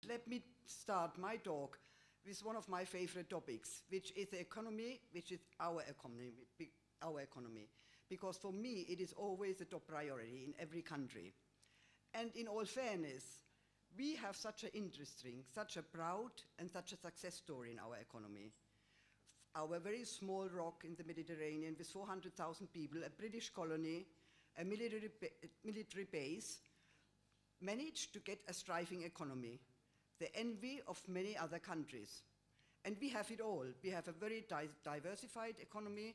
let me start my talk with one of my favorite topics, which is the economy, which is our economy. Because for me, it is always a top priority in every country. And in all fairness, we have such an interesting, such a proud, and such a success story in our economy. Our very small rock in the Mediterranean with 400,000 people, a British colony, a military base, managed to get a thriving economy, the envy of many other countries. And we have it all. We have a very diversified economy,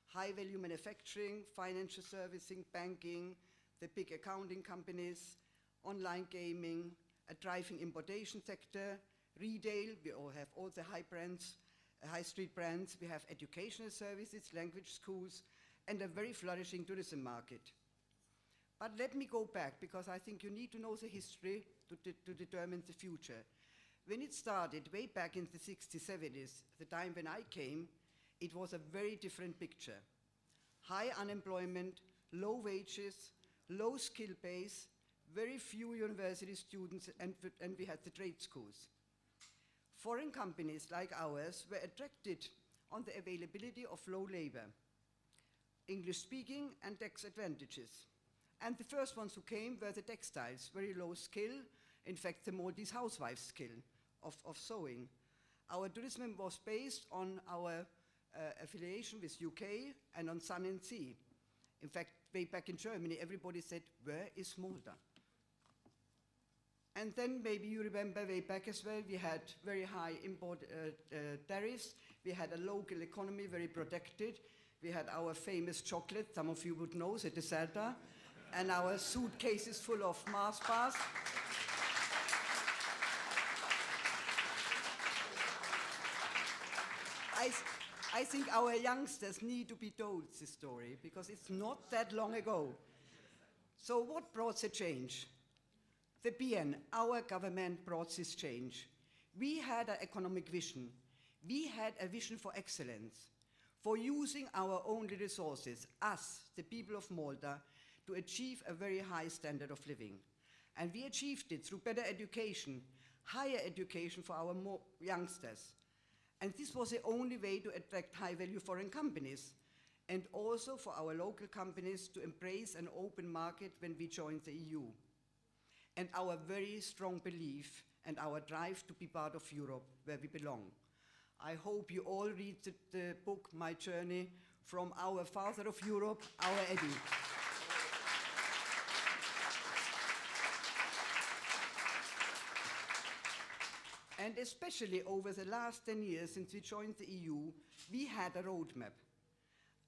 high-value manufacturing, financial servicing, banking, the big accounting companies, online gaming, a thriving importation sector, retail, we all have all the high street brands, we have educational services, language schools, and a very flourishing tourism market. But let me go back, because I think you need to know the history to determine the future. When it started, way back in the 60s, 70s, the time when I came, it was a very different picture. High unemployment, low wages, low skill base, very few university students, and we had the trade schools. Foreign companies like ours were attracted on the availability of low labor, English speaking, and tax advantages. And the first ones who came were the textiles, very low skill, in fact the Maltese housewife skill of sewing. Our tourism was based on our affiliation with UK and on sun and sea. In fact, way back in Germany, everybody said, where is Malta? And then maybe you remember way back as well, we had very high import tariffs. We had a local economy, very protected. We had our famous chocolate, some of you would know, the Deserta, and our suitcases full of Mars bars. I think our youngsters need to be told this story, because it's not that long ago. So what brought the change? The PN, our government, brought this change. We had an economic vision. We had a vision for excellence, for using our own resources, us, the people of Malta, to achieve a very high standard of living. And we achieved it through better education, higher education for our youngsters. And this was the only way to attract high-value foreign companies, and also for our local companies to embrace an open market when we joined the EU. And our very strong belief and our drive to be part of Europe, where we belong. I hope you all read the book, My Journey, from our father of Europe, our Eddie. And especially over the last 10 years since we joined the EU, we had a roadmap.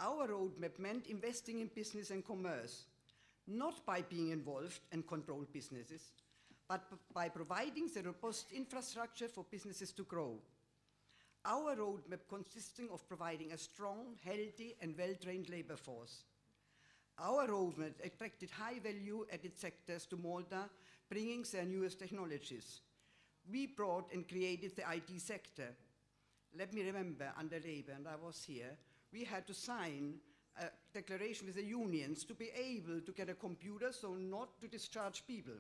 Our roadmap meant investing in business and commerce, not by being involved and control businesses, but by providing the robust infrastructure for businesses to grow. Our roadmap consisting of providing a strong, healthy, and well-trained labor force. Our roadmap attracted high-value added sectors to Malta, bringing their newest technologies. We brought and created the IT sector. Let me remember, under Labour, and I was here, we had to sign a declaration with the unions to be able to get a computer, so not to discharge people.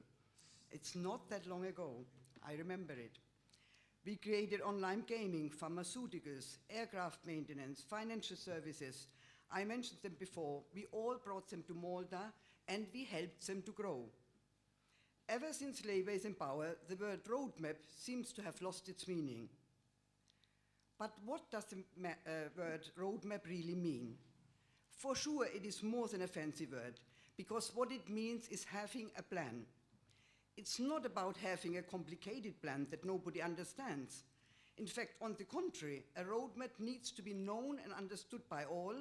It's not that long ago. I remember it. We created online gaming, pharmaceuticals, aircraft maintenance, financial services. I mentioned them before. We all brought them to Malta, and we helped them to grow. Ever since Labour is in power, the word roadmap seems to have lost its meaning. But what does the word roadmap really mean? For sure, it is more than a fancy word, because what it means is having a plan. It's not about having a complicated plan that nobody understands. In fact, on the contrary, a roadmap needs to be known and understood by all,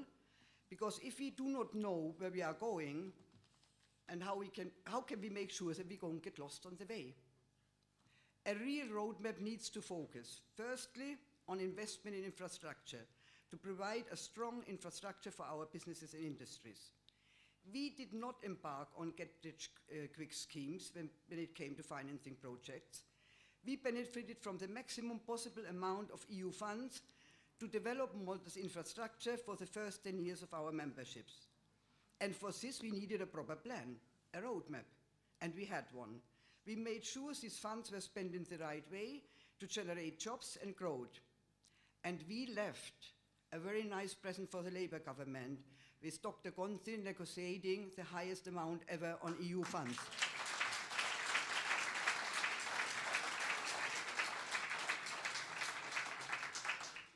because if we do not know where we are going, and how can we make sure that we don't get lost on the way? A real roadmap needs to focus, firstly, on investment in infrastructure, to provide a strong infrastructure for our businesses and industries. We did not embark on get-rich-quick schemes when it came to financing projects. We benefited from the maximum possible amount of EU funds to develop Malta's infrastructure for the first 10 years of our memberships. And for this, we needed a proper plan, a roadmap, and we had one. We made sure these funds were spent in the right way to generate jobs and growth. And we left a very nice present for the Labour government, with Dr. Gonzi negotiating the highest amount ever on EU funds.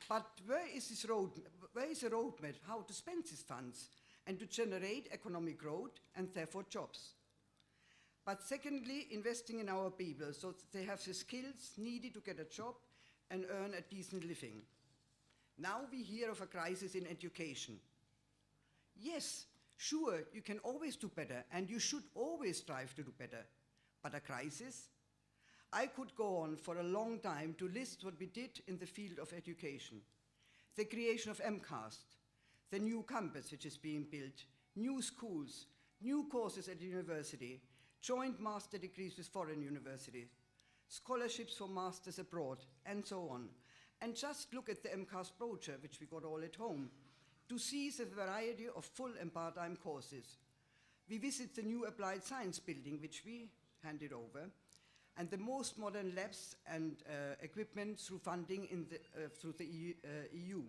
But where is the roadmap how to spend these funds and to generate economic growth and therefore jobs? But secondly, investing in our people so that they have the skills needed to get a job and earn a decent living. Now we hear of a crisis in education. Yes, sure, you can always do better, and you should always strive to do better. But a crisis? I could go on for a long time to list what we did in the field of education. The creation of MCAST, the new campus which is being built, new schools, new courses at university, joint master degrees with foreign universities, scholarships for masters abroad, and so on. And just look at the MCAST brochure, which we got all at home, to see the variety of full and part-time courses. We visit the new applied science building, which we handed over, and the most modern labs and equipment through funding through the EU.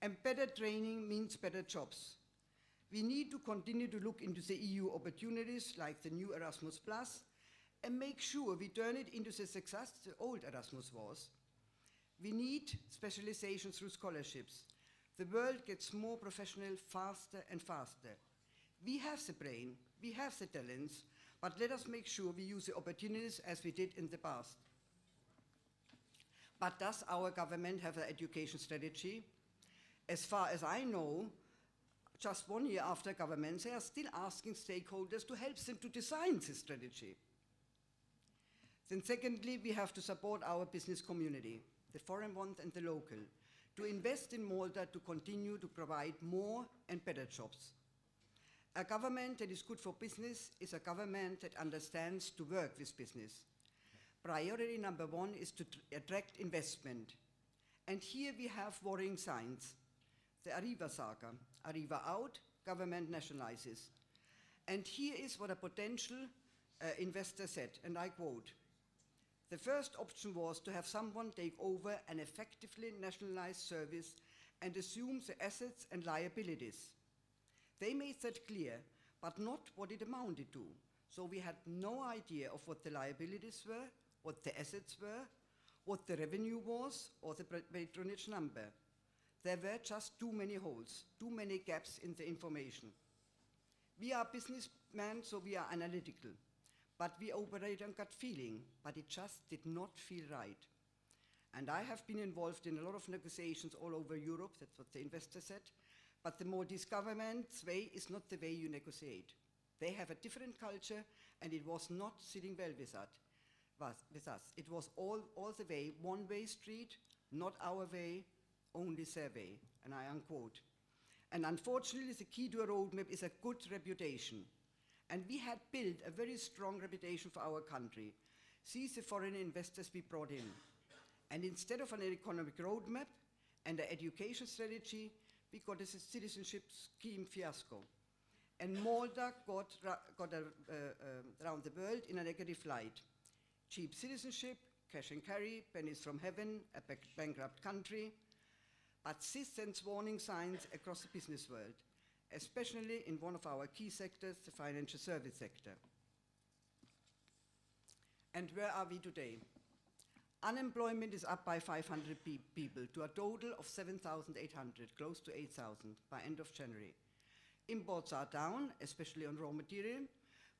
And better training means better jobs. We need to continue to look into the EU opportunities like the new Erasmus Plus and make sure we turn it into the success the old Erasmus was. We need specialization through scholarships. The world gets more professional faster and faster. We have the brain, we have the talents, but let us make sure we use the opportunities as we did in the past. But does our government have an education strategy? As far as I know, just 1 year after government, they are still asking stakeholders to help them to design this strategy. Then secondly, we have to support our business community, the foreign ones and the local, to invest in Malta to continue to provide more and better jobs. A government that is good for business is a government that understands to work with business. Priority number 1 is to attract investment. And here we have worrying signs. The Arriva saga. Arriva out, government nationalizes. And here is what a potential investor said, and I quote, "The first option was to have someone take over an effectively nationalized service and assume the assets and liabilities. They made that clear, but not what it amounted to. So we had no idea of what the liabilities were, what the assets were, what the revenue was, or the patronage number. There were just too many holes, too many gaps in the information. We are businessmen, so we are analytical, but we operate on gut feeling, but it just did not feel right." And I have been involved in a lot of negotiations all over Europe, that's what the investor said, but the Maltese government's way is not the way you negotiate. They have a different culture, and it was not sitting well with us. It was all the way, one-way street, not our way, only their way, and I unquote. And unfortunately, the key to a roadmap is a good reputation. And we had built a very strong reputation for our country. See the foreign investors we brought in. And instead of an economic roadmap and an education strategy, we got a citizenship scheme fiasco. And Malta got around the world in a negative light. Cheap citizenship, cash and carry, pennies from heaven, a bankrupt country. But this sends warning signs across the business world, especially in one of our key sectors, the financial service sector. And where are we today? Unemployment is up by 500 people to a total of 7,800, close to 8,000 by end of January. Imports are down, especially on raw material,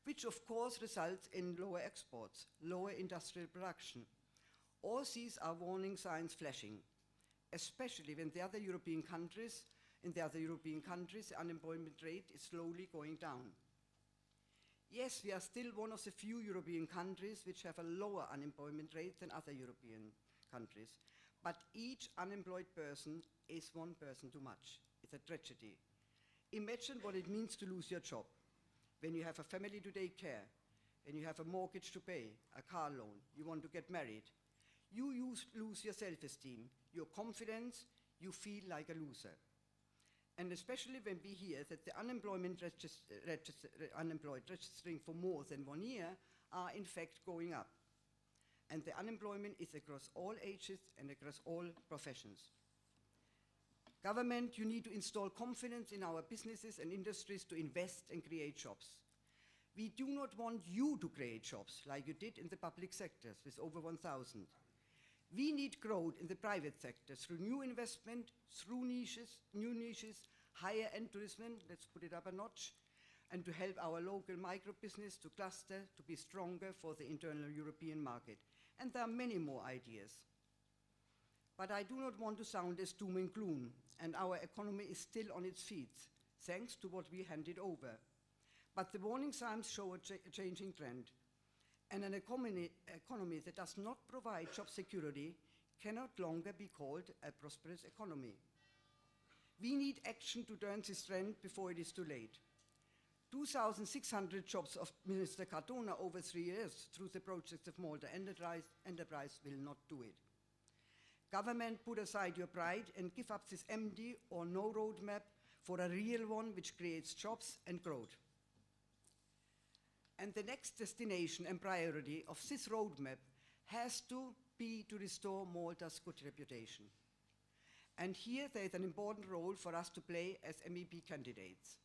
which of course results in lower exports, lower industrial production. All these are warning signs flashing, especially when in the other European countries, the unemployment rate is slowly going down. Yes, we are still one of the few European countries which have a lower unemployment rate than other European countries. But each unemployed person is one person too much. It's a tragedy. Imagine what it means to lose your job, when you have a family to take care, when you have a mortgage to pay, a car loan, you want to get married. You lose your self-esteem, your confidence, you feel like a loser. And especially when we hear that the unemployed registering for more than 1 year are in fact going up. And the unemployment is across all ages and across all professions. Government, you need to install confidence in our businesses and industries to invest and create jobs. We do not want you to create jobs like you did in the public sectors with over 1,000. We need growth in the private sector through new investment, through new niches, higher end tourism, let's put it up a notch, and to help our local micro business to cluster, to be stronger for the internal European market. And there are many more ideas. But I do not want to sound as doom and gloom, and our economy is still on its feet, thanks to what we handed over. But the warning signs show a changing trend. And an economy that does not provide job security cannot longer be called a prosperous economy. We need action to turn this trend before it is too late. 2,600 jobs of Minister Cardona over 3 years through the projects of Malta Enterprise will not do it. Government, put aside your pride and give up this empty or no roadmap for a real one which creates jobs and growth. And the next destination and priority of this roadmap has to be to restore Malta's good reputation. And here there is an important role for us to play as MEP candidates.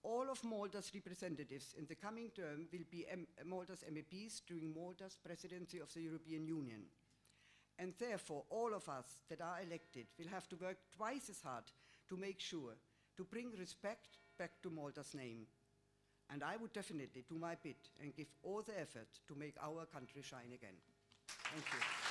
All of Malta's representatives in the coming term will be Malta's MEPs during Malta's presidency of the European Union. And therefore, all of us that are elected will have to work twice as hard to make sure to bring respect back to Malta's name. And I would definitely do my bit and give all the effort to make our country shine again. Thank you.